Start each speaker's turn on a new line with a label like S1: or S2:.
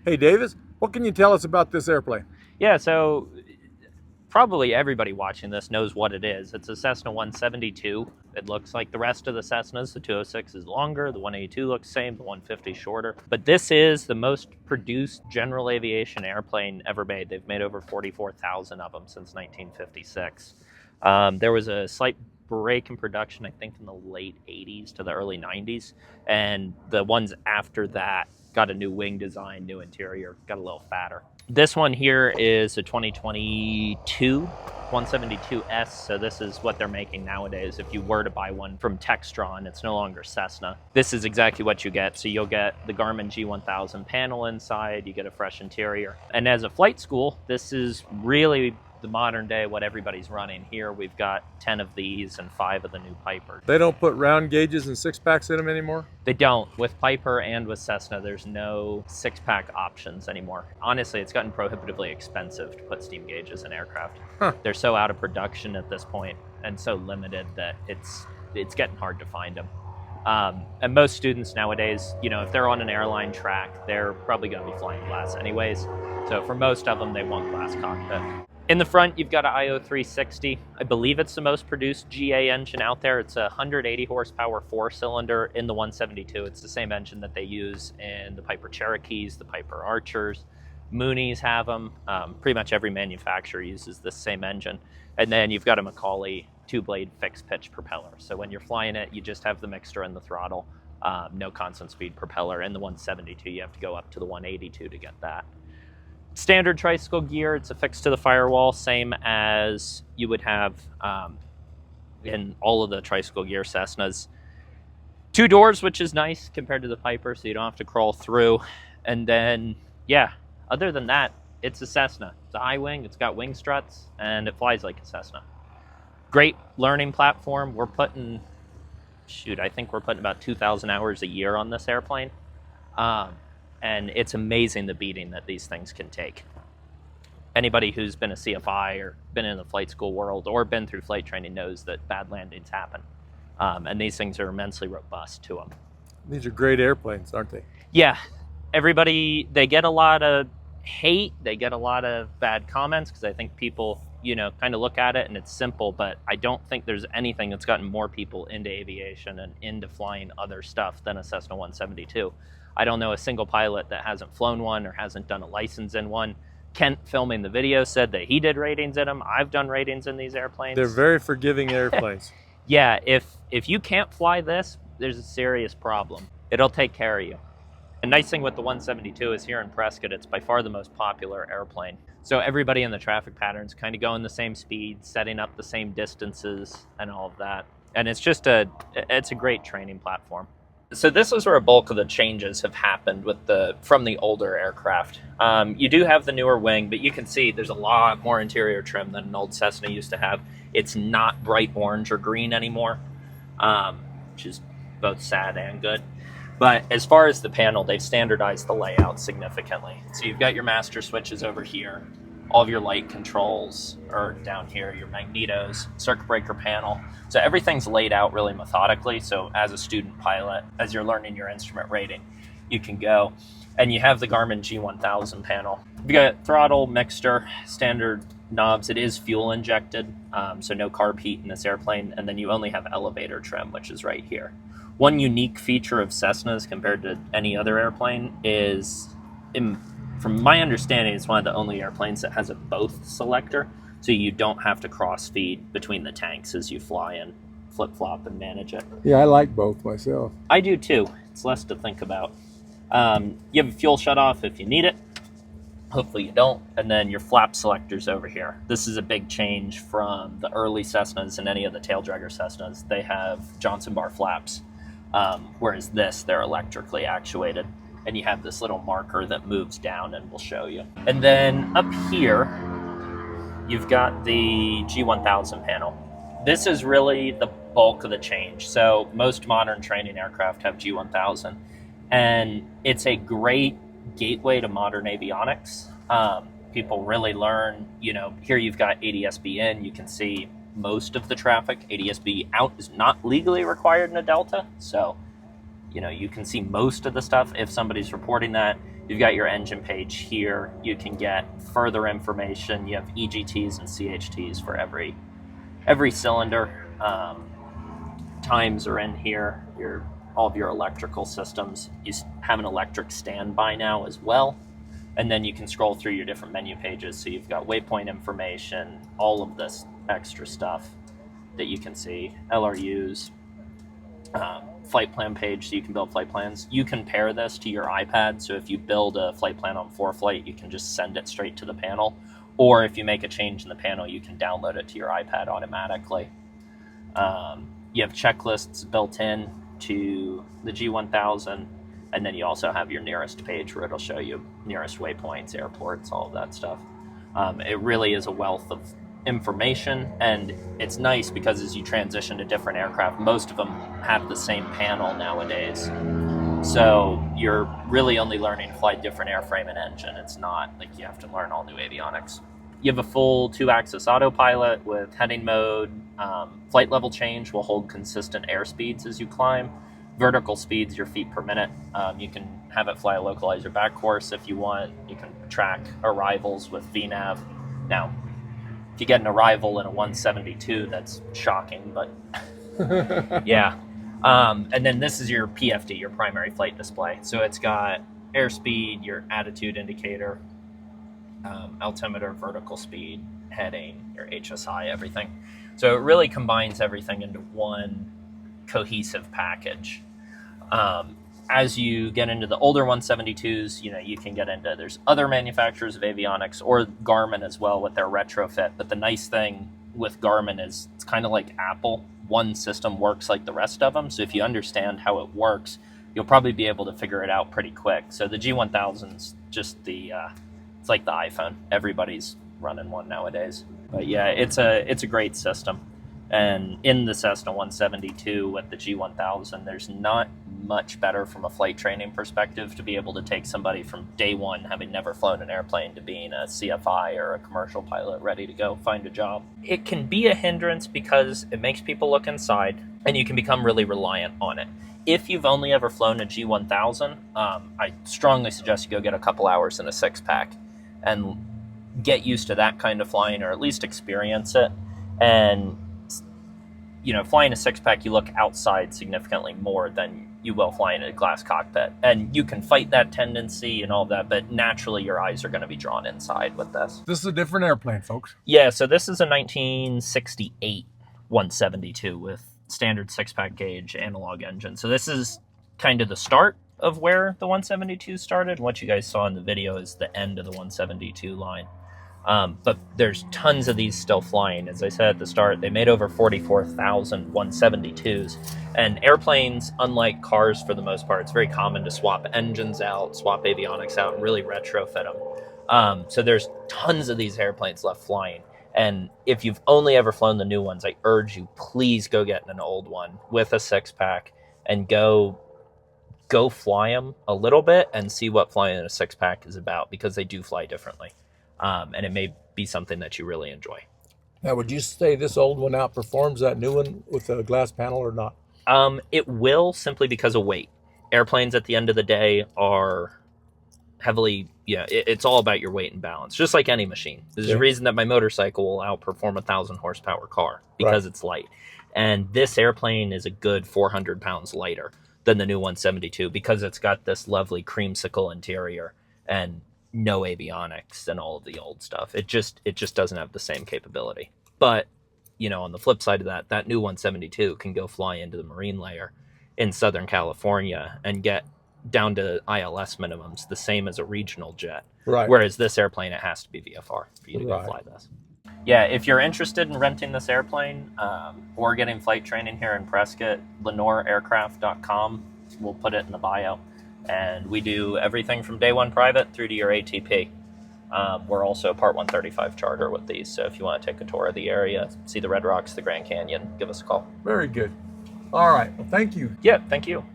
S1: Hey, Davis, what can you tell us about this airplane?
S2: Yeah, so probably everybody watching this knows what it is. It's a Cessna 172. It looks like the rest of the Cessnas. The 206 is longer, the 182 looks the same, the 150 shorter. But this is the most produced general aviation airplane ever made. They've made over 44,000 of them since 1956. There was a slight break in production, I think, in the late 80s to the early 90s. And the ones after that got a new wing design, new interior, got a little fatter. This one here is a 2022 172S, so this is what they're making nowadays. If you were to buy one from Textron, it's no longer Cessna. This is exactly what you get. So you'll get the Garmin G1000 panel inside, you get a fresh interior. And as a flight school, this is really the modern day what everybody's running. Here we've got 10 of these and 5 of the new Piper.
S1: They don't put round gauges and six packs in them anymore?
S2: They don't. With Piper and with Cessna, there's no six-pack options anymore. Honestly, it's gotten prohibitively expensive to put steam gauges in aircraft.
S1: Huh.
S2: They're so out of production at this point and so limited that it's getting hard to find them. And most students nowadays, if they're on an airline track, they're probably going to be flying glass anyways. So for most of them, they want glass cockpit. In the front, you've got an IO 360. I believe it's the most produced GA engine out there. It's a 180 horsepower 4-cylinder in the 172. It's the same engine that they use in the Piper Cherokees, the Piper Archers. Moonies have them. Pretty much every manufacturer uses this same engine. And then you've got a Macaulay 2-blade fixed pitch propeller. So when you're flying it, you just have the mixture and the throttle. No constant speed propeller. In the 172, you have to go up to the 182 to get that. Standard tricycle gear, it's affixed to the firewall, same as you would have in all of the tricycle gear Cessnas. 2 doors, which is nice compared to the Piper, so you don't have to crawl through. And then, yeah, other than that, it's a Cessna. It's a high wing, it's got wing struts, and it flies like a Cessna. Great learning platform. I think we're putting about 2,000 hours a year on this airplane. And it's amazing the beating that these things can take. Anybody who's been a CFI or been in the flight school world or been through flight training knows that bad landings happen. And these things are immensely robust to them.
S1: These are great airplanes, aren't they?
S2: Yeah, they get a lot of hate, they get a lot of bad comments because I think people, kind of look at it and it's simple, but I don't think there's anything that's gotten more people into aviation and into flying other stuff than a Cessna 172. I don't know a single pilot that hasn't flown one or hasn't done a license in one. Kent, filming the video, said that he did ratings in them. I've done ratings in these airplanes.
S1: They're very forgiving airplanes.
S2: Yeah, if you can't fly this, there's a serious problem. It'll take care of you. The nice thing with the 172 is here in Prescott, it's by far the most popular airplane. So everybody in the traffic patterns kind of going the same speed, setting up the same distances and all of that. And it's a great training platform. So this is where a bulk of the changes have happened from the older aircraft. You do have the newer wing, but you can see there's a lot more interior trim than an old Cessna used to have. It's not bright orange or green anymore, which is both sad and good. But as far as the panel, they've standardized the layout significantly. So you've got your master switches over here. All of your light controls are down here, your magnetos, circuit breaker panel. So everything's laid out really methodically. So as a student pilot, as you're learning your instrument rating, you can go. And you have the Garmin G1000 panel. You've got throttle, mixture, standard knobs. It is fuel injected, so no carb heat in this airplane. And then you only have elevator trim, which is right here. One unique feature of Cessnas compared to any other airplane is, from my understanding, it's one of the only airplanes that has a both selector, so you don't have to cross feed between the tanks as you fly and flip-flop and manage it.
S1: Yeah, I like both myself.
S2: I do too. It's less to think about. You have a fuel shutoff if you need it. Hopefully you don't. And then your flap selectors over here. This is a big change from the early Cessnas and any of the tail dragger Cessnas. They have Johnson bar flaps, whereas they're electrically actuated. And you have this little marker that moves down and will show you. And then up here, you've got the G1000 panel. This is really the bulk of the change. So most modern training aircraft have G1000, and it's a great gateway to modern avionics. People really learn, here you've got ADS-B in, you can see most of the traffic. ADS-B out is not legally required in a Delta, so you can see most of the stuff if somebody's reporting that. You've got your engine page here. You can get further information. You have EGTs and CHTs for every cylinder. Times are in here. All of your electrical systems. You have an electric standby now as well. And then you can scroll through your different menu pages. So you've got waypoint information, all of this extra stuff that you can see, LRUs, flight plan page, so you can build flight plans. You can pair this to your iPad. So if you build a flight plan on ForeFlight, you can just send it straight to the panel. Or if you make a change in the panel, you can download it to your iPad automatically. You have checklists built in to the G1000. And then you also have your nearest page where it'll show you nearest waypoints, airports, all of that stuff. It really is a wealth of information, and it's nice because as you transition to different aircraft, most of them have the same panel nowadays. So you're really only learning to fly different airframe and engine. It's not like you have to learn all new avionics. You have a full 2-axis autopilot with heading mode. Flight level change will hold consistent airspeeds as you climb. Vertical speeds, your feet per minute. You can have it fly a localizer back course if you want. You can track arrivals with VNAV. Now, if you get an arrival in a 172, that's shocking, but yeah. And then this is your PFD, your primary flight display. So it's got airspeed, your attitude indicator, altimeter, vertical speed, heading, your HSI, everything. So it really combines everything into one cohesive package. As you get into the older 172s, you can get into, there's other manufacturers of avionics or Garmin as well with their retrofit. But the nice thing with Garmin is it's kind of like Apple. One system works like the rest of them. So if you understand how it works, you'll probably be able to figure it out pretty quick. So the G1000's just it's like the iPhone. Everybody's running one nowadays. But yeah, it's a great system. And in the Cessna 172 with the G1000, there's not much better from a flight training perspective to be able to take somebody from day one, having never flown an airplane, to being a CFI or a commercial pilot ready to go find a job. It can be a hindrance because it makes people look inside and you can become really reliant on it. If you've only ever flown a G1000, I strongly suggest you go get a couple hours in a 6-pack and get used to that kind of flying, or at least experience it. And flying a 6-pack, you look outside significantly more than you will flying a glass cockpit. And you can fight that tendency and all that, but naturally your eyes are going to be drawn inside with this.
S1: This is a different airplane, folks.
S2: Yeah, so this is a 1968 172 with standard 6-pack gauge analog engine. So this is kind of the start of where the 172 started. What you guys saw in the video is the end of the 172 line. But there's tons of these still flying. As I said at the start, they made over 44,000 172s. And airplanes, unlike cars for the most part, it's very common to swap engines out, swap avionics out, and really retrofit them. So there's tons of these airplanes left flying. And if you've only ever flown the new ones, I urge you, please go get an old one with a 6-pack and go fly them a little bit and see what flying in a 6-pack is about, because they do fly differently. And it may be something that you really enjoy.
S1: Now, would you say this old one outperforms that new one with a glass panel or not?
S2: It will, simply because of weight. Airplanes at the end of the day are heavily, it's all about your weight and balance, just like any machine. There's a reason that my motorcycle will outperform a 1,000 horsepower car, because it's light. And this airplane is a good 400 pounds lighter than the new 172 because it's got this lovely creamsicle interior and no avionics and all of the old stuff. It just doesn't have the same capability. But, on the flip side of that, that new 172 can go fly into the marine layer in Southern California and get down to ILS minimums, the same as a regional jet.
S1: Right.
S2: Whereas this airplane, it has to be VFR for you to go fly this. Yeah, if you're interested in renting this airplane or getting flight training here in Prescott, LeighnorAircraft.com. We'll put it in the bio. And we do everything from day one private through to your ATP. We're also a Part 135 charter with these. So if you want to take a tour of the area, see the Red Rocks, the Grand Canyon, give us a call.
S1: Very good. All right. Well, thank you.
S2: Yeah, thank you.